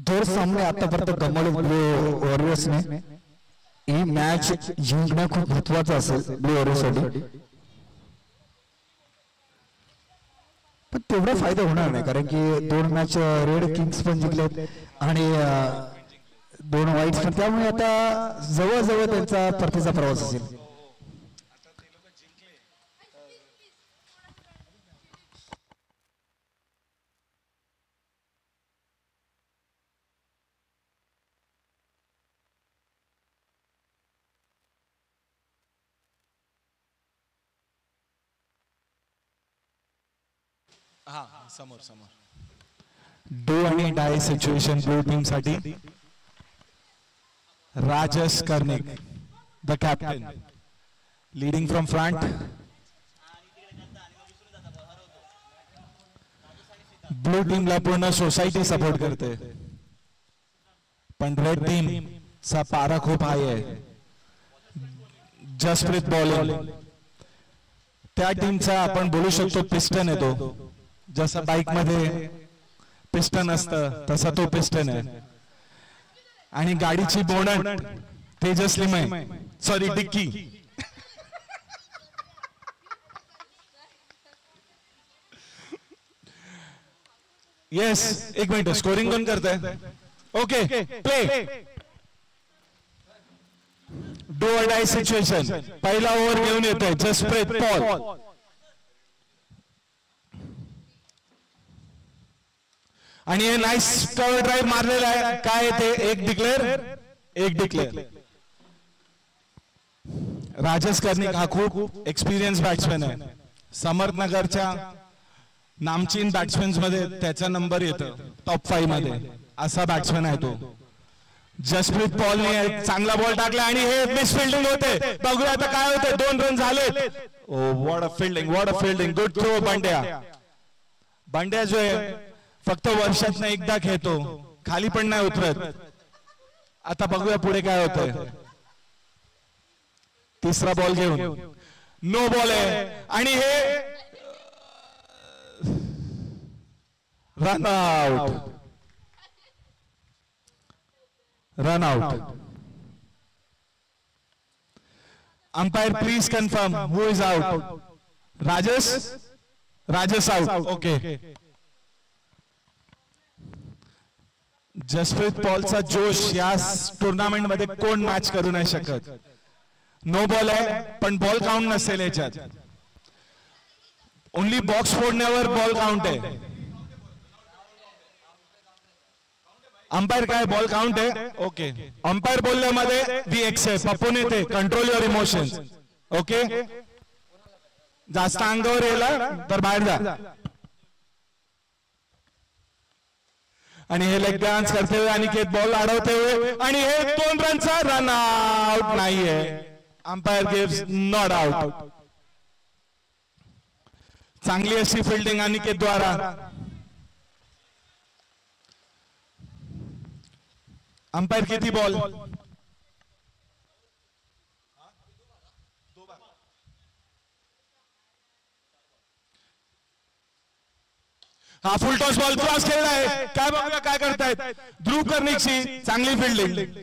दोन सामने आतापर्यंत गमावले ब्लू वॉरियर्सने. ही मॅच जिंकणं खूप महत्वाचं असेल ब्लू वॉरियर्ससाठी, पण तेवढा फायदा होणार नाही कारण की दोन मॅच रेड किंग्स पण जिंकलेत आणि दोन व्हाईट्स पण, त्यामुळे आता जवळजवळ त्यांचा परतीचा प्रवास असेल. हाँ समोर समोर डू आणि डाय सिच्युएशन ब्लू टीम साठी. Rajesh Karnik the captain leading from front. Blue टीमला पूर्ण सोसायटी सपोर्ट करते, पण रेड टीम चा पारा खूप हाय आहे. जसप्रीत बॉलिंग त्या टीमचा आपण बोलू शकतो पिस्टन येतो, जसा बाईक मध्ये पिस्टन असतं तसा तो पिस्टन आहे. आणि गाडीची बोनट तेजस्लीमय सॉरी डिक्की येस. एक मिनिट, स्कोरिंग कोण करताय? Okay play. Do or die situation. पहिला ओव्हर घेऊन येतोय जसप्रीत पॉल. आणि हे नाईस कव्हर ड्राईव्ह मारलेला आहे. काय ते एक डिक्लेअर. राजेश कर्णिक हा खूप एक्सपिरियन्स बॅट्समॅन आहे. समर्थनगरच्या नामचीन बॅट्समॅन मध्ये त्याचा नंबर येतो टॉप 5 मध्ये, असा बॅट्समॅन आहे तो. जसप्रीत पॉलने चांगला बॉल टाकला आणि हे मिस फिल्डिंग होते. बघूया आता काय होते. 2 रन झाले. Oh what a fielding. Good throw बांड्या जो आहे फक्त वर्षातनं एकदा खेळतो, खाली पण नाही उतरत. आता बघूया पुढे काय होतंय. तिसरा बॉल घेऊन नो बॉल आहे आणि हे run out. Umpire please confirm who is out. Rajesh out. Okay. Jasprit पॉलचा जोश या टुर्नामेंट मध्ये कोण मॅच करू नाही शकत. नो बॉल आहे पण बॉल काउंट नसेल याच्यात. ओनली बॉक्स फोडण्यावर बॉल काउंट आहे. अंपायर काय बॉल काउंट आहे. ओके. अंपायर बोलण्यामध्ये वी एक्सेप्ट. पप्पून येते कंट्रोल युअर इमोशन्स. ओके. जास्त अंगावर येला तर बाहेर जा. आणि हे लेग डान्स करते हुए अनिकेत बॉल अडवते हुए आणि हे 2 रनचा रन आउट नाहीये. Umpire gives not out. चांगली अशी फिल्डिंग अनिकेत द्वारा. अंपायर किती बॉल? हा फुल टॉस बॉल क्रॉस खेळलाय. काय बघूया काय करतायत. ध्रुव कर्णिकची चांगली fielding.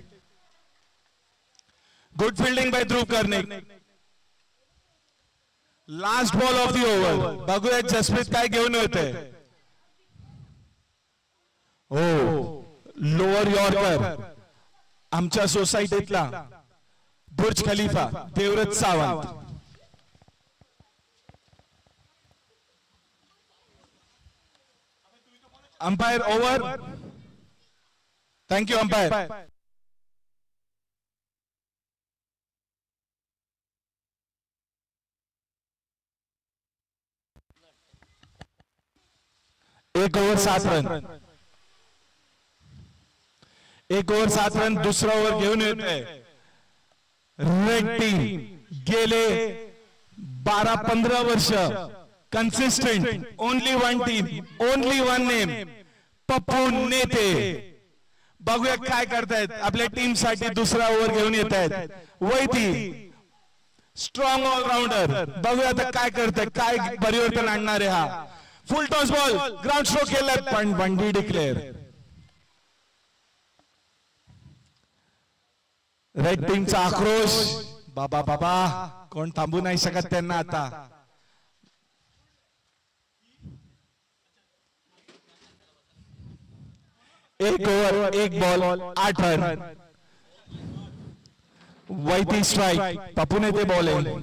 Good fielding by Dhruv Karnik. Last ball of the over. बघूया जसप्रीत काय घेऊन येते. हो लोअर यॉर्कर आमच्या सोसायटीतला Burj Khalifa Devrat Sawant. Umpire over. Thank you umpire. एक ओव्हर 7 रन. 1 over 7 run. दुसरा ओव्हर घेऊन येतोय रेड टीम. गेले 12-15 वर्ष consistent, only one team, only one name, Pappu नेते. बघूया काय करतायत. आपल्या टीम साठी दुसरा ओव्हर घेऊन येत आहेत वैती. Strong allrounder. बघूया आता काय करताय, काय परिवर्तन आणणार आहे. हा full toss ball ground stroke केलाय पण बंडी डिक्लेअर. रेड टीमचा आक्रोश. बाबा बाबा कोण थांबू नाही शकत त्यांना आता. एक ओव्हर एक बॉल 8 रन. वैती स्ट्राइक. पप्पू ने ते बॉल आहे.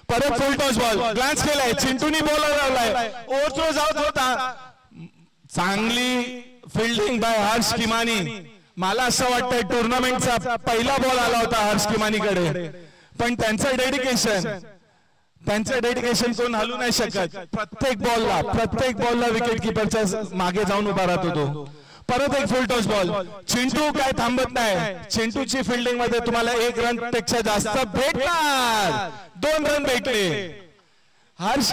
परत फुल टॉस बॉल. ग्लान्स केलाय. चिंटूनी बॉलर लावलाय. ओव्हरथ्रो जात होता. चांगली फिल्डिंग बाय हर्ष किमानी. मला असं वाटतंय टुर्नामेंटचा पहिला बॉल आला होता हर्ष किमानीकडे, पण त्यांचं डेडिकेशन कोण हलू नाही शकत. प्रत्येक बॉलला विकेट किपरच्या मागे जाऊन उभा राहतो तो. परत एक फुल टॉस बॉल. चिंटू काय थांबत नाही. चिंटूची फिल्डिंग मध्ये तुम्हाला 1 रन पेक्षा जास्त भेटणार. 2 रन भेटले. हर्ष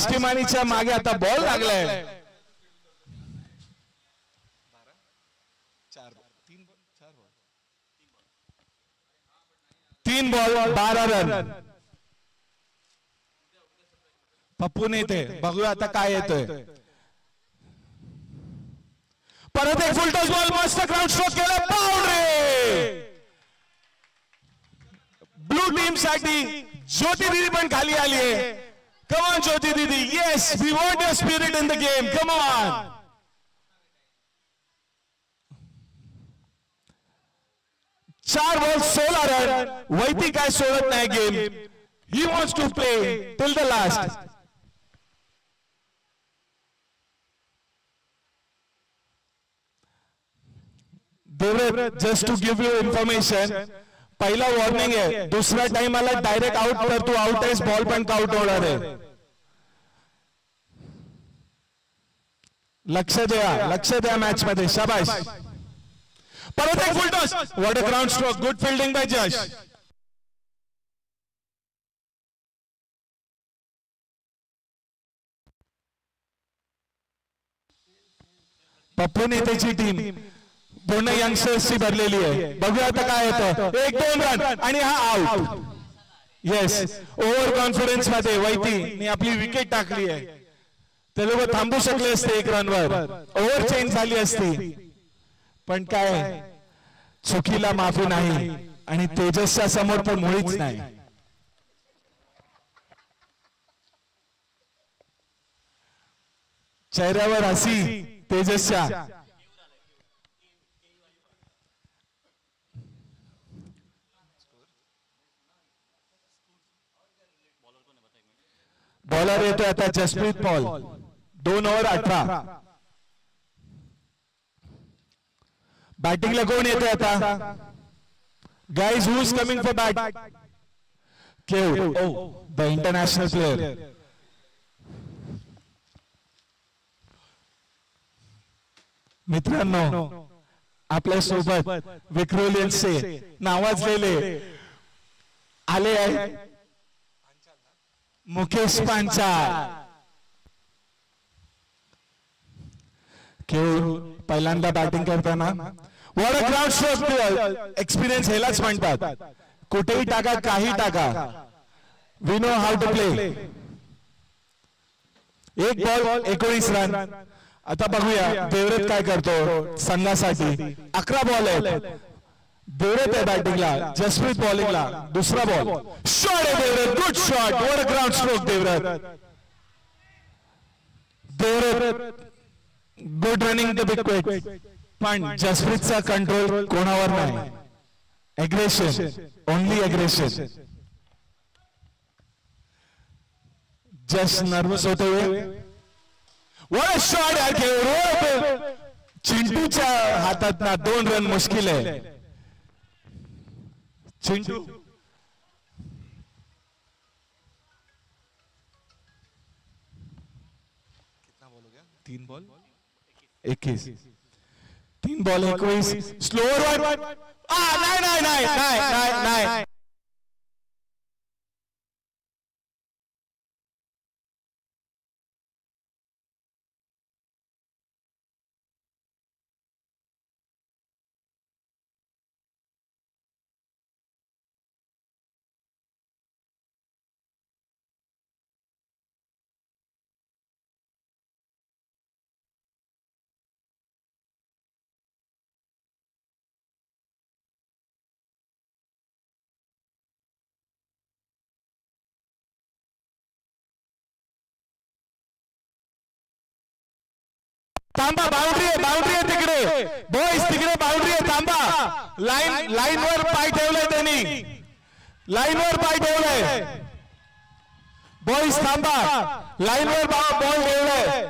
किमानीच्या मागे आता बॉल लागलाय. 3 बॉल 12 रन. पप्पू नेते बघूया आता काय येतोय. परत एक फुल टॉस बॉल. मस्त ग्राउंड स्ट्रोक केला. बाउंड्री. ब्लू टीम साठी ज्योती दीदी पण खाली आली आहे. कम ऑन ज्योती दीदी. Yes we want your spirit in the game. Come on. चार बॉल 16 रन. वैती काय सोडत नाही game. He wants to play till the last. Devvrat just to give you information, पहिला वॉर्निंग आहे. दुसऱ्या टाइमाला डायरेक्ट आउट तर तू आउट आहेस. बॉल पण काउंट होणार आहे. लक्ष द्या मॅच मध्ये. शाबाश. परत एक full toss. What a ground stroke. Good fielding by Jash. Pappu नेतेची team पूर्ण यंगस्टर्सची भरलेली आहे. बघूया आता काय होतं. 1-2 रन आणि हा आउट. येस ओव्हर कॉन्फिडन्स मध्ये वैतीने आपली विकेट टाकली आहे. ते लोक थांबू शकले असते 1 रनवर. ओव्हर चेंज झाली असती, पण काय चुकीला माफी नाही आणि तेजसच्या समोर पण मुळीच नाही. चेहऱ्यावर हसी तेजसच्या. बॉलर येतोय आता जसप्रीत पॉल. 2 ओव्हर 18. बॅटिंगला कोण येतोय आता. Guys who is coming for bat. Cave the international player. मित्रांनो आपल्या सोबत विक्रोलियन्सचे नावाजलेले आले आहे मुकेश पांचाल. केव पहिल्यांदा बॅटिंग करताना what a ground stroke. Experience ह्यालाच म्हणतात. कुठेही टाका काही टाका. We know how to play. 1 ball 19 run. आता बघूया देवव्रत काय करतो संघासाठी. 11 बॉल आहेत. देवव्रत आहे बॅटिंगला. जसप्रीत बॉलिंगला. दुसरा बॉल. शॉट आहे Devvrat. Good shot. What a ground stroke Devvrat. Good running the big wicket. पण जसप्रीतचा कंट्रोल कोणावर नाही. Aggression. Only aggression. Just nervous होतोय. व्हॉट अ शॉट यार. चिंटूच्या हातात ना 2 रन मुश्किल आहे. Chintu 3 ball 21. 3 ball 21. Slower one. नाही. थांबा, बाउंड्री आहे तिकडे, बॉईज तिकडे बाउंड्री आहे, थांबा. लाईनवर पाय ठेवलाय त्यांनी, लाईनवर पाय ठेवलाय. बॉईज थांबा, लाईनवर बॉल ठेवलाय.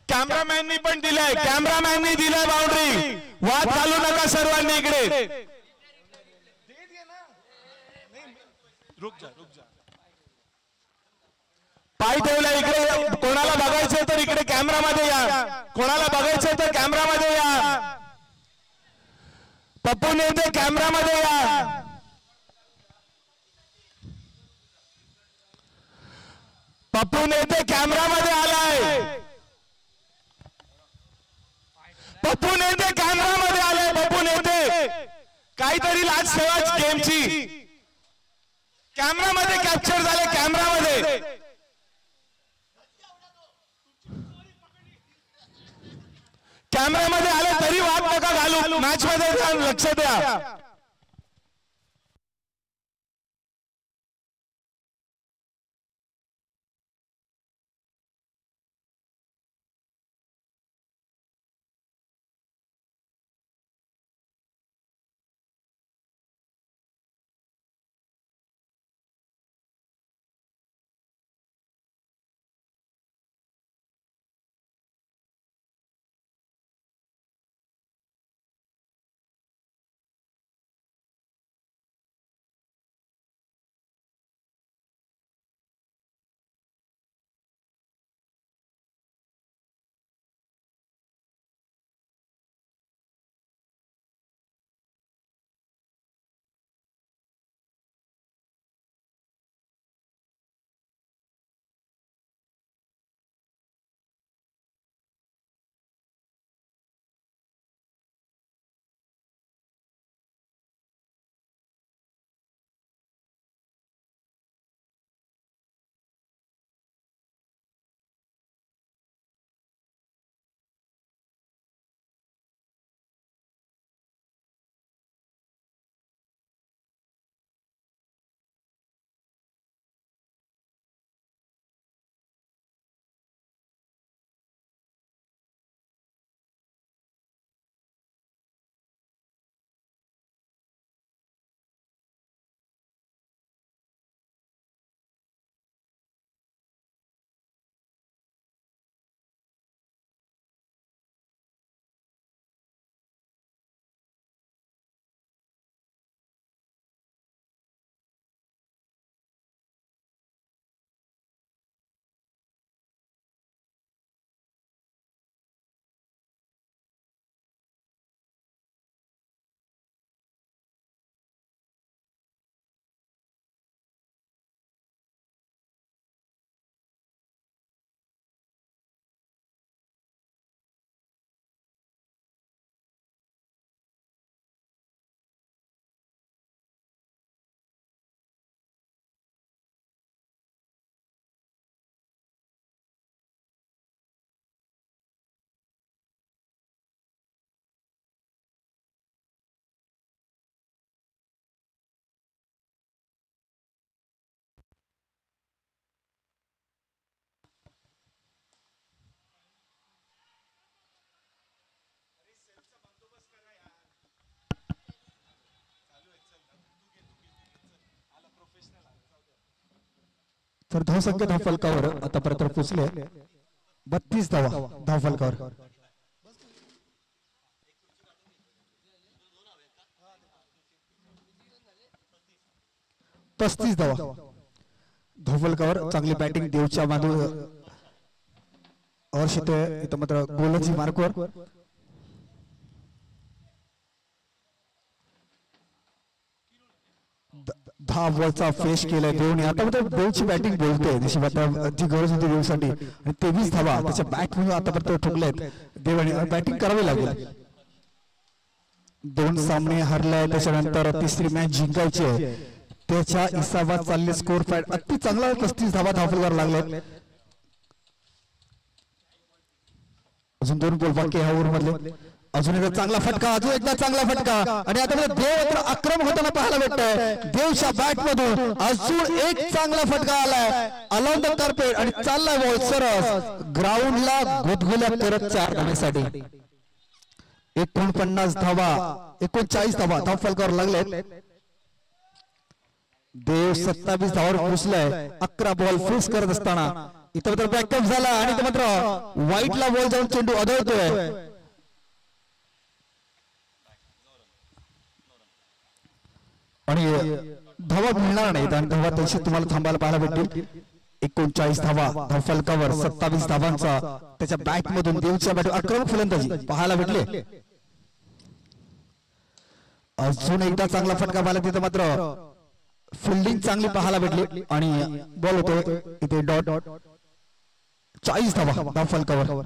कॅमेरामॅननी पण दिलाय, कॅमेरामॅननी दिलाय बाउंड्री. वाद घालू नका सर्वांनी इकडे. पाय ठेवला इकडे. कोणाला बघायचंय तर इकडे कॅमेरामध्ये या, कोणाला बघायचंय तर कॅमेरामध्ये या. पप्पू नेते कॅमेरामध्ये या. पप्पू नेते कॅमेरामध्ये आलाय, पप्पू नेते कॅमेरामध्ये आलाय. पप्पू नेते काहीतरी लाज ठेवाच गेमची. कॅमेरामध्ये कॅप्चर झाले, कॅमेरामध्ये. कॅमेरामध्ये आले तरी वाद नका घालू, मॅच मध्ये लक्ष द्या. तर धावसंख्या धावफलकावर आतापर्यंत पोहोचले 32 धावा धावफलकावर. 35 धावा धावफलकावर. चांगली बॅटिंग देवच्या बांधू हर्ष इथं मात्र गोलंदाजी मार्कवर. दहा बॉलचा फेस केलाय देवने. आता मात्र देवची बॅटिंग बोलते जशी जी गरज होती देवसाठी. आणि 23 धावा त्याच्या बॅट म्हणून आतापर्यंत ठोकल्यात देवाने. बॅटिंग करावी लागेल. 2 सामने हरलाय, त्याच्यानंतर तिसरी मॅच जिंकायची आहे. त्याच्या हिसाबात चालले स्कोर पॅड अति चांगला. 35 धावा धावफलकावर लागले. अजून 2 बॉल बाकी ह्या ओव्हर मधले. अजून एकदा चांगला फटका, अजून एकदा चांगला फटका आणि आता देव तर आक्रम होताना पाहायला भेटतोय. देवच्या बॅट मधून अजून एक चांगला फटका आलाय अलॉंग द कार्पेट आणि चाललाय बॉल सरस ग्राउंडला गुदगुल्या करत 4 धावेसाठी. 49 धावा, 39 धावा धाव फलकावर लागलेत. देव 27 धावावर पोहोचलाय 11 बॉल फेस करत असताना. इथं मात्र बॅकअप झाला आणि इथं मात्र व्हाईटला बॉल जाऊन चेंडू आदळतोय आणि धावा मिळणार नाहीत आणि धावा तशी तुम्हाला थांबायला पाहायला भेटतील. 39 धावा धाव फलकावर 27 धावांचा त्याच्या बॅट मधून देवच्या बॅट आक्रमक फलंदाजी पाहायला भेटले. अजून एकदा चांगला फटका पाहिला तिथं मात्र फिल्डिंग चांगली पाहायला भेटली आणि बॉल होतोय इथे डॉट. 40 धावा धाव फलकावर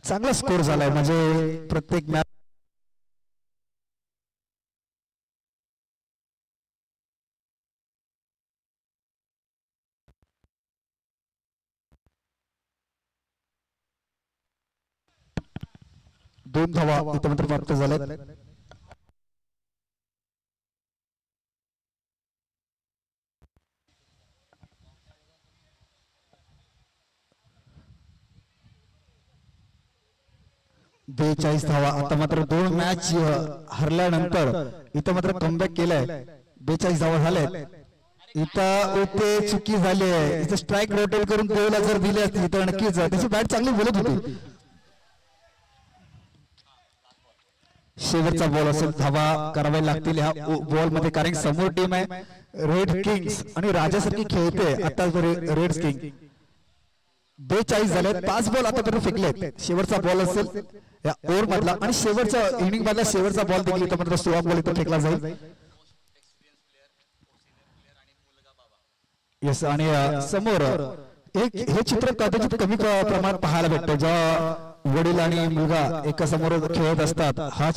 चांगला स्कोर झालाय. म्हणजे प्रत्येक मॅच दोन धावा इथं मात्र प्राप्त झाल्यात. बेचाळीस धावा आता मात्र 2 मॅच हरल्यानंतर इथं मात्र कमबॅक केलाय. 42 धावा झाल्यात. इथं ओते चुकी झाली आहे. इथं स्ट्राईक रोटेट करून देवला जर दिले असते तर नक्कीच त्याची बॅट चांगली बोलत होती. शेवटचा बॉल असेल धावा करावे लागतील ह्या बॉल मध्ये कारण समोर टीम आहे रेड किंग्स आणि राजासारखी खेळते आता रेड किंग. 42 झाले 5 बॉल आता तर फेकलेत. शेवटचा बॉल असेल या ओव्हर मधला आणि शेवटचा इनिंग मधला शेवटचा बॉल देखील तर मात्र 16 बॉल इथं फेकला जाईल. येस आणि समोर एक हे चित्र कदाचित कमी प्रमाणात पाहायला भेटतं जेव्हा वडील आणि मुलगा एका समोर खेळत असतात. हा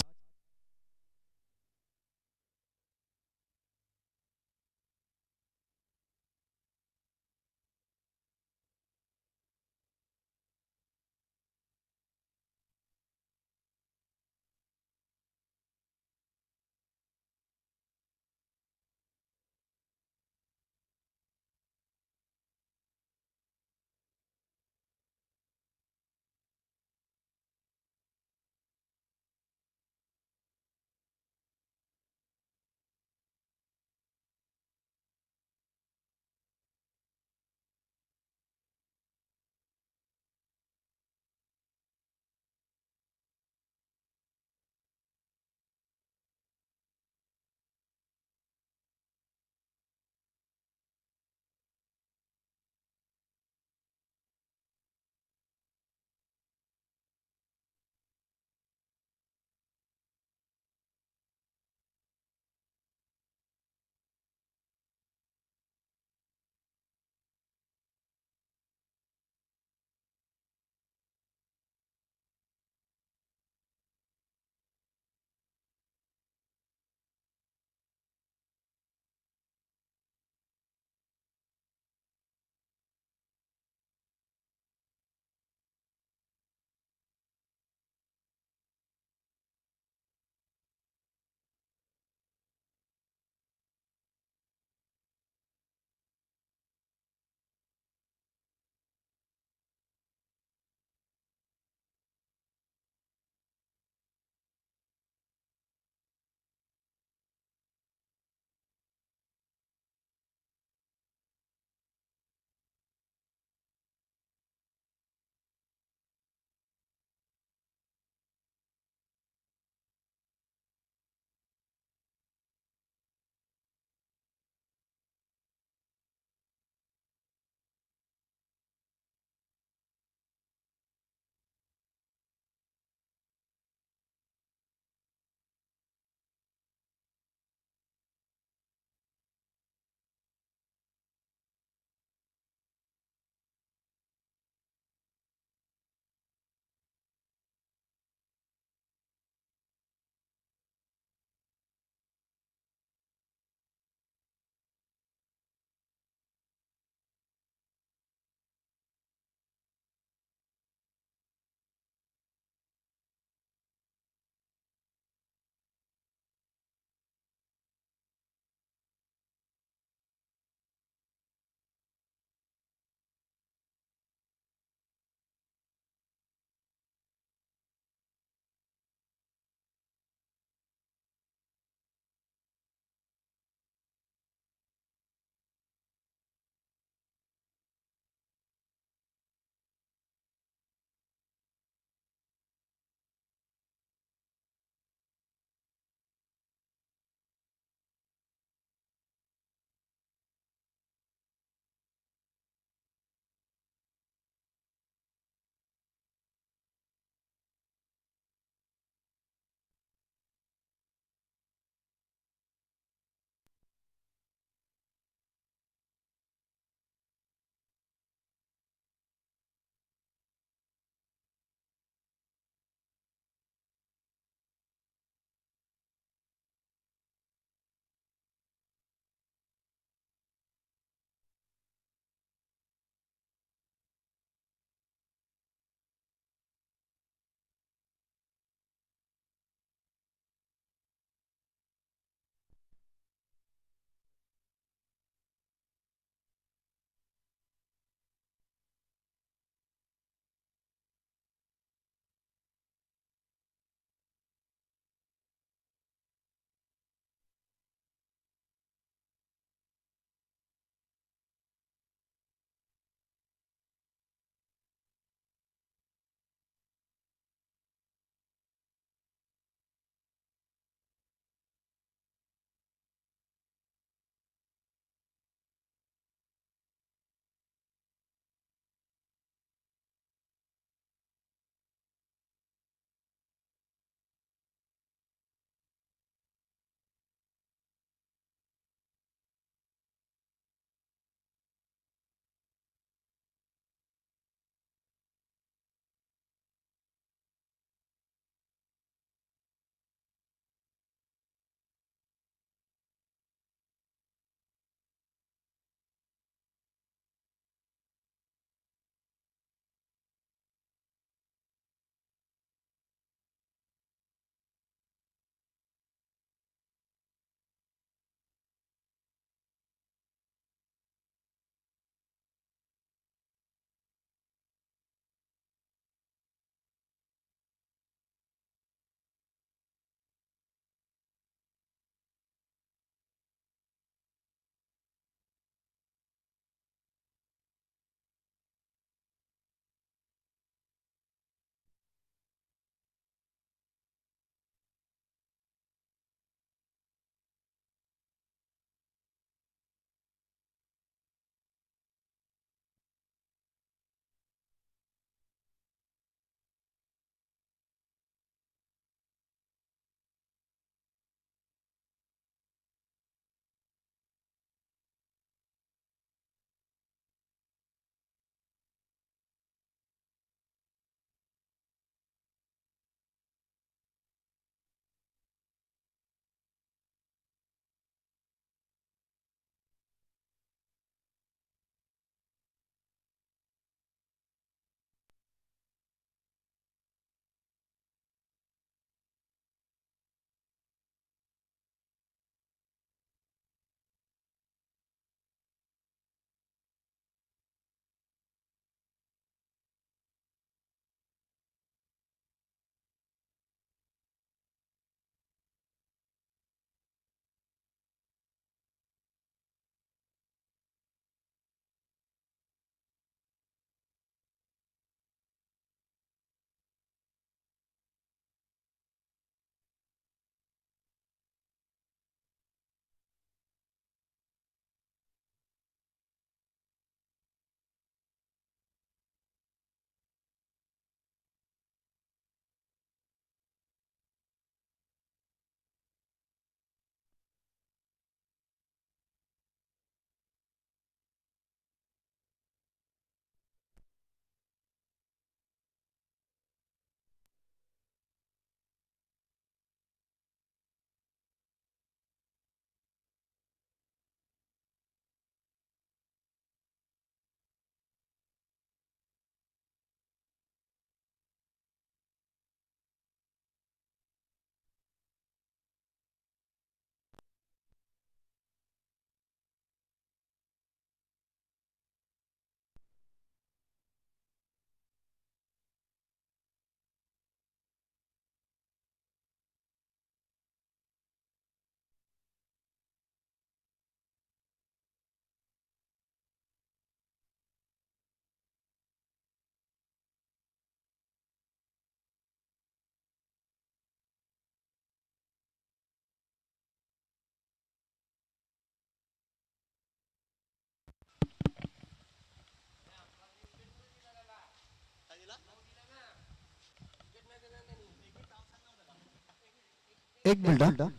एक मिनिट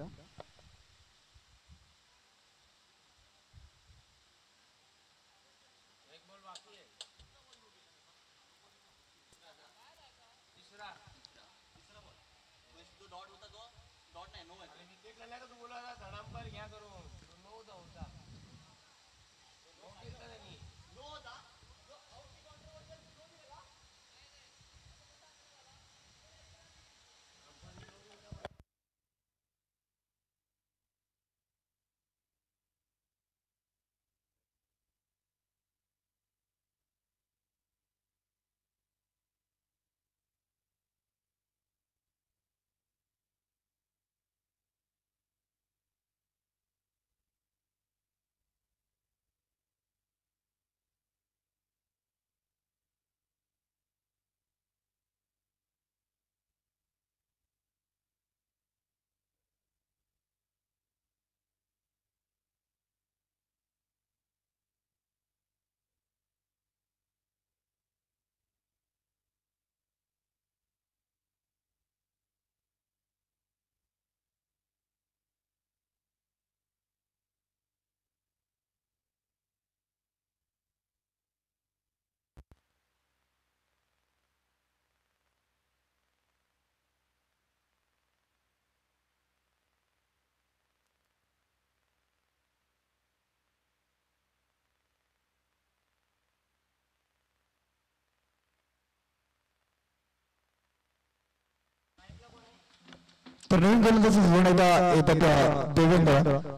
तर नवीन गोलंदाज जोड एकदा येतात देवेंद्र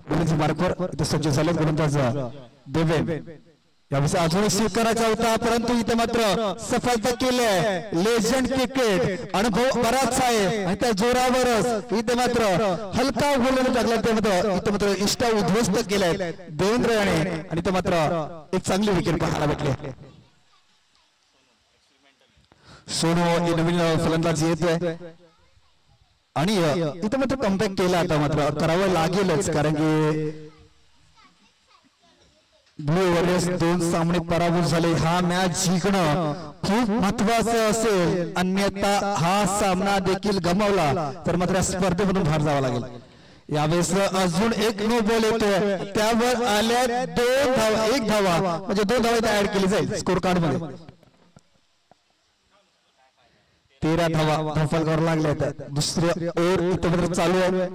गोलंदाजी मार्कवर इथे सज्ज झाले गोलंदाज देवेंद्र यावेळी अजून स्वीकारायचा होता परंतु इथे मात्र सफलता केली लेजंड क्रिकेट अनुभव बराच आहे आणि त्या जोरावरच इथे मात्र हलका गोलंदाज टाकला ते मात्र इथे मात्र इष्टा उद्ध्वस्त केले देवेंद्र याने आणि इथे मात्र एक चांगली विकेट पाहायला भेटली सोनू नवीन फलंदाजी येतोय आणि इथं मात्र कमबॅक केला आता मात्र करावं लागेलच कारण की ब्लू वॉरियर्स 2 सामने पराभूत झाले हा मॅच जिंकणं खूप महत्वाचं असेल अन्यथा हा सामना देखील गमावला तर मात्र स्पर्धेमधून बाहेर जावं लागेल यावेळेस अजून एक नो बॉल येतोय त्यावर आल्या 2 धावा 1 धावा म्हणजे 2 धावा ऍड केली जाईल स्कोर कार्ड मध्ये 13 धावा धाफलकर लागले दुसरे ओव्हर इथं चालू आहे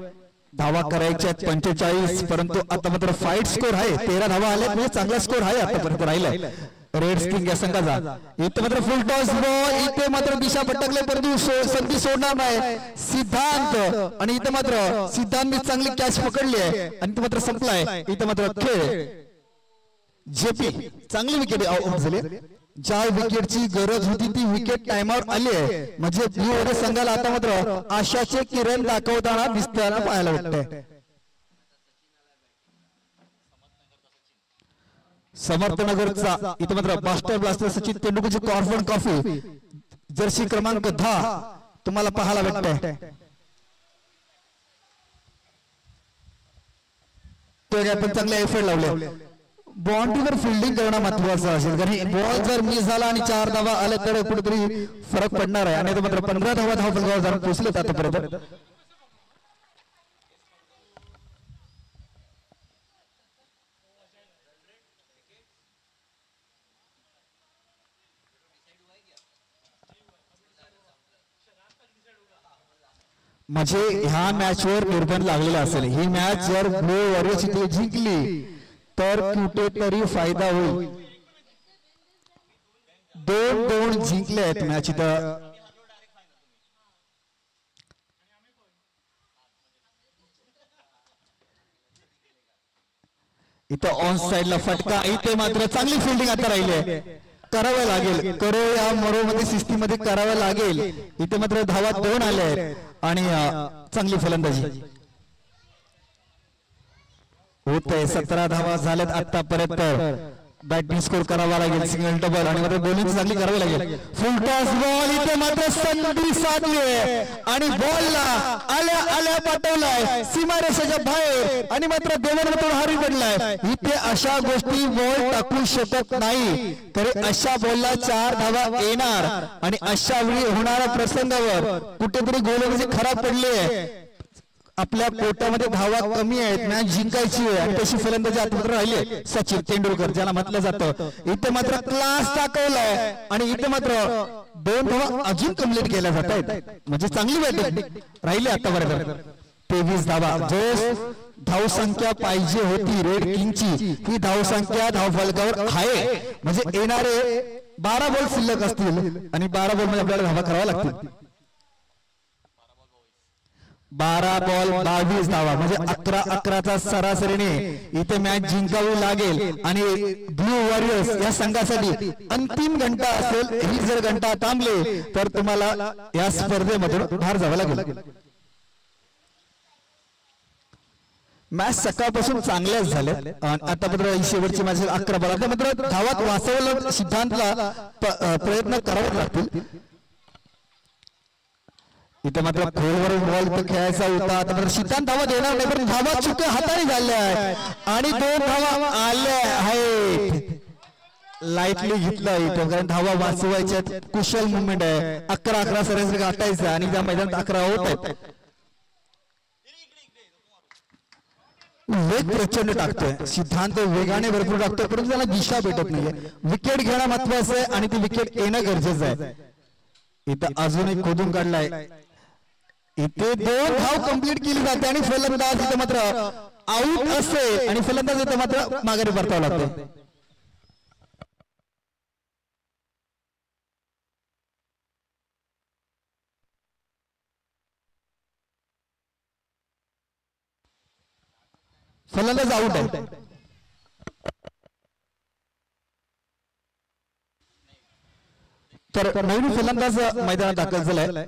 धावा करायच्या 45 परंतु आता मात्र फाईट स्कोर आहे 13 धावा आले म्हणजे चांगला स्कोर आहे आतापर्यंत राहिलाय रेड स्किंग या संघाचा इथे मात्र फुल टॉस बॉल इथे मात्र दिशा भटकले परंतु संधी सोडणार नाही सिद्धांत आणि इथे मात्र सिद्धांतने चांगली कॅच पकडली आहे आणि इथे मात्र संपलाय इथे मात्र खेळ जेपी चांगली विकेट आउट झाली ज्या विकेटची गरज होती ती विकेट टाइमआउट आली आहे म्हणजे ब्लू वॉरियर्स संघाला आता मात्र आशाचे किरण दाखवताना दिसताना पाहायला भेटतंय समर्थनगरचा इथे मात्र मास्टर ब्लास्टर सचिन तेंडुलकरची कॉर्बन कॉफी जर्सी क्रमांक 10 तुम्हाला पाहायला भेटतंय तो पण चांगले एफर्ट लावले बाउंड्रीवर फिल्डिंग करणं महत्वाचं असेल कारण बॉल जर मिस झाला आणि 4 धावा आले तर कुठेतरी फरक पडणार आहे आणि मात्र 15 धावा धावफलकावर जाऊन पोहोचलेत आतापर्यंत म्हणजे ह्या मॅचवर निर्बंध लागलेला असेल ही मॅच जर ब्लू वॉरियर्स इथे जिंकली तर कुठेतरी फायदा होईल 2-2 जिंकले आहेत मॅच इथं ऑन साइडला फटका इथे मात्र चांगली फिल्डिंग आता राहिली करावं लागेल करो या मरो मध्ये सिस्टीम मध्ये करावं लागेल इथे मात्र धावा 2 आले आहेत आणि चांगली फलंदाजी होते 17 धावा झाल्यात आतापर्यंत बॅटिंग स्कोर करावा लागेल सिंगल डबल आणि मात्र बॉलिंग चांगली करावी लागेल फुल टॉस बॉल इथे मात्र संधी साधली आणि बॉलला आल्या आल्या पाठवलाय सीमारेषेच्या बाहेर आणि मात्र देवेंद्र हारी पडलाय इथे अशा गोष्टी बॉल टाकू शकत नाही तर अशा बॉलला 4 धावा येणार आणि अशा वेळी होणाऱ्या प्रसंगावर कुठेतरी गोलंदाजी खराब पडली आहे आपल्या कोट्यामध्ये धावा कमी आहेत, मॅच जिंकायची आहे आणि तशी फलंदाजी आतमध्ये राहिली सचिन तेंडुलकर ज्याला म्हटलं जातं. इथे मात्र क्लास दाखवलाय आणि इथे मात्र 2 धावा अजून कंप्लीट केल्या जात आहेत, म्हणजे चांगली बॅटिंग राहिली आतापर्यंत. 23 धावा जो धावसंख्या पाहिजे होती रेड किंगची ही धावसंख्या धावफलकावर आहे, म्हणजे येणारे 12 बॉल शिल्लक असतील आणि 12 बॉल मध्ये आपल्याला धावा कराव्या लागतील. 12 बॉल 22 धावा म्हणजे 11-11चा सरासरीने इथे मॅच जिंकावी लागेल आणि ब्लू वॉरियर्स या संघासाठी अंतिम घंटा असेल. ही जर घंटा थांबले तर तुम्हाला या स्पर्धेमधून बाहेर जावं लागेल. मॅच सकाळपासून चांगल्याच झाल्या. आतापर्यंत शेवटची मॅच 11 बॉल मात्र धावात वाचवलं सिद्धांतला प्रयत्न करावे लागतील. इथे मात्र खोलवर बॉल तर खेळायचा होता, आता सिद्धांत धावा देणार नाही पण धावा चुके हाताने झाल्या आहेत आणि 2 धावा आल्या आहेत. लाईटली घेतलं इथं कारण धावा वाचवायच्या कुशल मुवमेंट आहे. 11-11 सरासरी गाठायचं आणि त्या मैदानात 11 होत आहेत. वेग प्रचंड टाकतोय सिद्धांत, वेगाने भरपूर टाकतोय परंतु त्याला दिशा भेटत नाहीये. विकेट घेणं महत्वाचं आहे आणि ती विकेट येणं गरजेचं आहे. इथं अजून एक खोदून काढलाय, इथे 2 धाव कंप्लीट केली जाते आणि फलंदाज इथे मात्र आउट असते आणि फलंदाज इथे मात्र माघारी परतावं लागते. फलंदाज आउट आहे. तर नवीन फलंदाज मैदानात दाखल झालाय.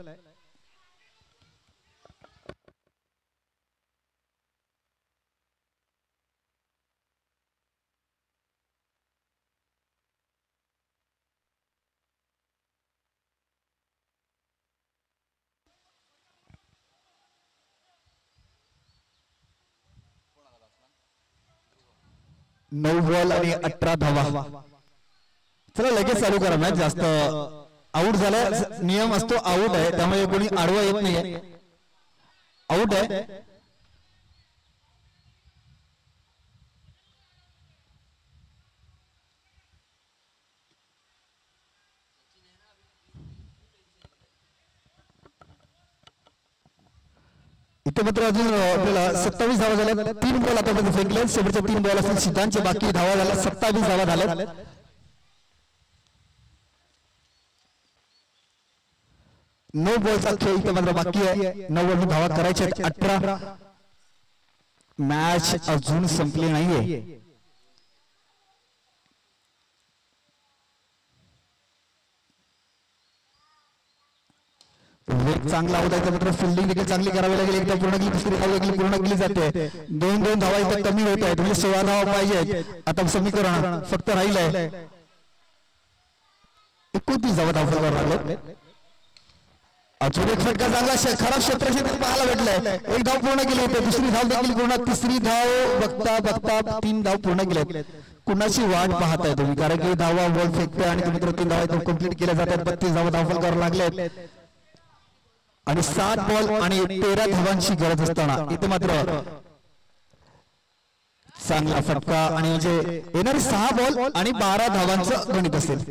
नऊ बॉल आणि 18 धावा. चला लगेच चालू करा मॅच. जास्त आउट झालाय, नियम असतो आउट आहे त्यामुळे कोणी आडवा येत नाहीये, आउट आहे. इथे मात्र अजून आपल्याला 27 धावा झाल्या. 3 बॉल आतापर्यंत फेकले, शेवटच्या 3 बॉल असून सिद्धांतचे बाकी धावा झाल्या 27 धावा झाल्या. 9 बॉलचा खेळ इथे मात्र बाकी आहे. 9 धावा करायच्या आहेत. 18 मॅच अजून संपली नाहीये. वेग चांगला होता मात्र फिल्डिंग देखील चांगली करावी लागेल. एकदा पूर्ण केली, दुसरी धाव देखील पूर्ण केली जाते. 2-2 धावा इथे कमी होत आहेत म्हणजे 16 धावा पाहिजे. आता समीकरण फक्त राहिलंय 29 धावा धावफलकावर लागले. अजून एक फटका चांगला खराब क्षेत्रक्षेत्र पाहायला भेटलाय. एक धाव पूर्ण केली होती, दुसरी धाव देखील पूर्ण, तिसरी धाव बघता बघता 3 धाव पूर्ण केल्या. कुणाची वाट पाहताय तुम्ही कारण की धावा बॉल फेकते आणि तुम्ही 3 धावा कंप्लीट केल्या जातात. 32 धावा धावफलकावर लागले आणि 7 बॉल आणि 13 धावांची गरज असताना इथे मात्र चांगला फटका आणि म्हणजे येणारे 6 बॉल आणि 12 धावांचं गणित असेल.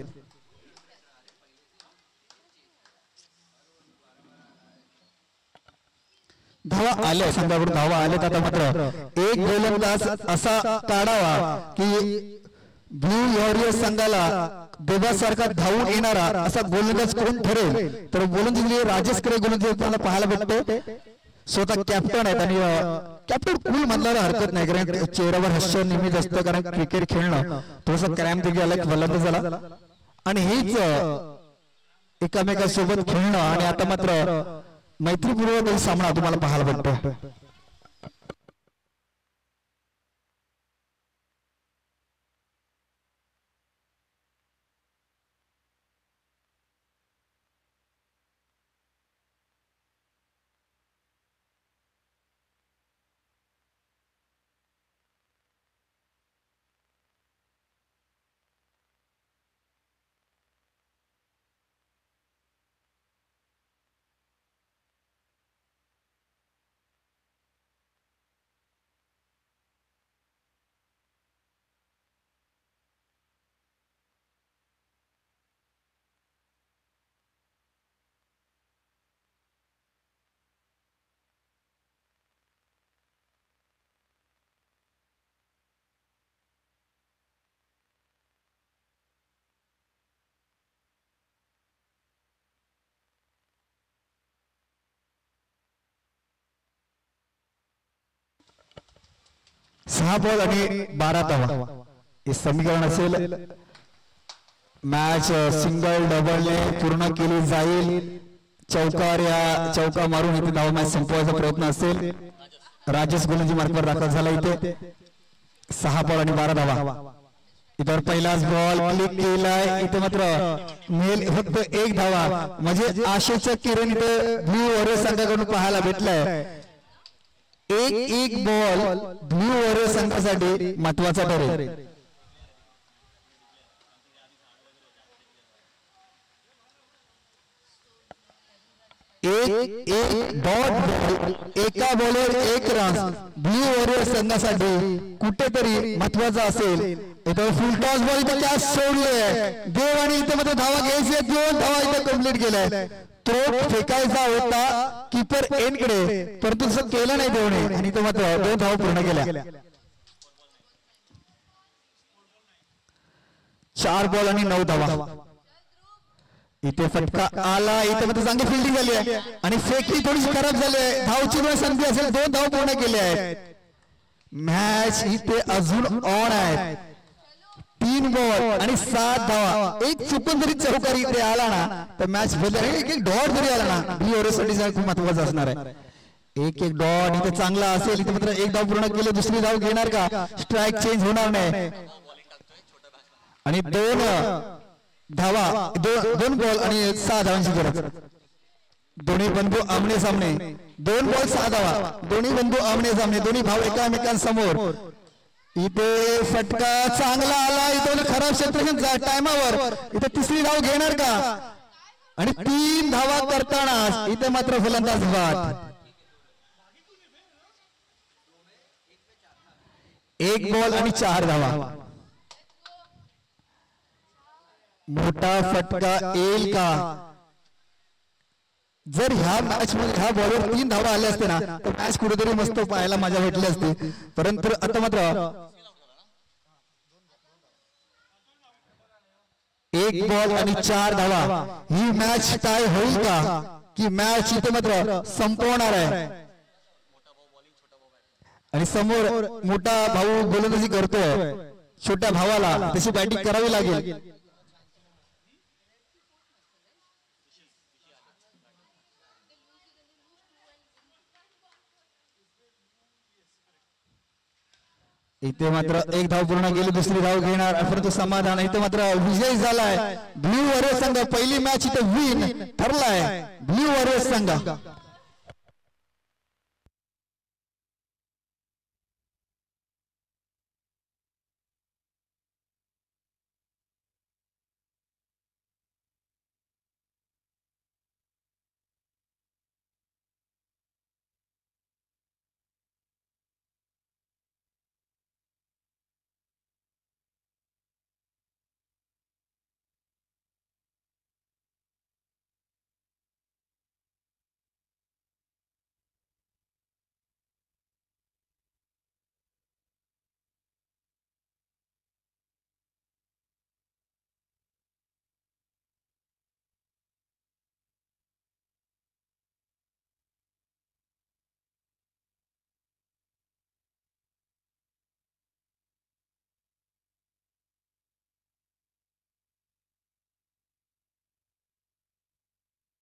धावा आल्या संघाकडून धावा आल्या. आता मात्र एक गोलंदाज असा काढावा की ब्लू वॉरियर्स संघाला देवासारखा धावून येणारा असा गोलंदाज कोण ठरेल तर गोलंदाज राजेश करे गोलंदाज तुम्हाला पाहायला भेटते. स्वतः कॅप्टन आहेत आणि कॅप्टन कूल म्हणणारा हरकत नाही कारण चेहऱ्यावर हास्य नेहमीच असतं कारण क्रिकेट खेळणं थोडंसं क्रॅम्प देखील आला गोलंदाजाला आणि हेच एकामेकांसोबत खेळणं आणि आता मात्र मैत्रीपूर्वक सामना तुम्हाला पाहायला भेटतो. 6 बॉल आणि 12 धावा हे समीकरण असेल. मॅच सिंगल डबलने पूर्ण केली जाईल. चौका मारून इथे धावा मॅच संपवायचा प्रयत्न असेल. राजेश गोलंदाजी मार्कवर दाखल झाला इथे. 6 बॉल आणि 12 धावा. इतर पहिलाच बॉल क्लिक केलाय. इथे मात्र मेल फक्त 1 धावा म्हणजे आशेचा किरण इथे ब्ल्यू वॉरियर संघाकडून पाहायला भेटलाय. एक बॉल ब्ल्यू वॉरियर संघासाठी महत्वाचा ठरेल. एक डॉट बॉल एका बॉलवर 1 रन ब्ल्यू वॉरियर संघासाठी कुठेतरी महत्वाचा असेल. इथं फुल टॉस बॉल इथे कॅच सोडले. देव आणि इथे मात्र धावा घ्यायची. 2 धावा इथे कंप्लीट केलाय. तो फेकायचा होता कीपर एंडकडे परंतु तसं केलं नाही देवने आणि इथे मात्र 2 धावा पूर्ण केल्या. 4 बॉल आणि 9 धावा. इथे फटका आला. इथे मात्र चांगली फिल्डिंग झाली आहे आणि फेकली थोडीशी खराब झाली आहे. धावची संधी असेल. 2 धाव पूर्ण केले आहेत. मॅच इथे अजून ऑन आहे. 3 बॉल आणि 7 धावा. एक चुकून जरी चौकारी इथे आला ना तर मॅच एक डॉट जरी आला ना ब्ल्यू वॉरियर्ससाठी खूप महत्वाचा असणार आहे. एक डॉट इथे चांगला असेल. इथे मात्र 1 धाव पूर्ण केले. दुसरी धाव घेणार का? स्ट्राईक चेंज होणार नाही आणि 2 धावा 2 बॉल आणि 6 धावांची गरज. दोन्ही बंधू आमने सामने. 2 बॉल 6 धावा. दोन्ही बंधू आमने सामने. दोन्ही भाव एकामेकांसमोर. इथे फटका चांगला आला. इथे खराब क्षेत्र टायमावर. इथे तिसरी धाव घेणार का? आणि 3 धावा करताना इथे मात्र फलंदाज बाद. 1 बॉल आणि 4 धावा. मोठा फटका येईल का? जर ह्या मॅच मध्ये ह्या बॉलवर 3 धावा आल्या असते ना तर मॅच कुठेतरी मस्त पाहायला मजा भेटली असती. परंतु आता मात्र 1 बॉल आणि 4 धावा. ही मॅच काय होईल का की मॅच इथे मात्र संपवणार आहे. आणि समोर मोठा भाऊ गोलंदाजी करतोय. छोट्या भावाला तशी बॅटिंग करावी लागेल. इथे मात्र 1 धाव पूर्ण केली. दुसरी धाव घेणार परंतु समाधान. इथे मात्र विजय झालाय ब्ल्यू वॉरियर संघ. पहिली मॅच इथे विन ठरलाय ब्ल्यू वॉरियर संघ.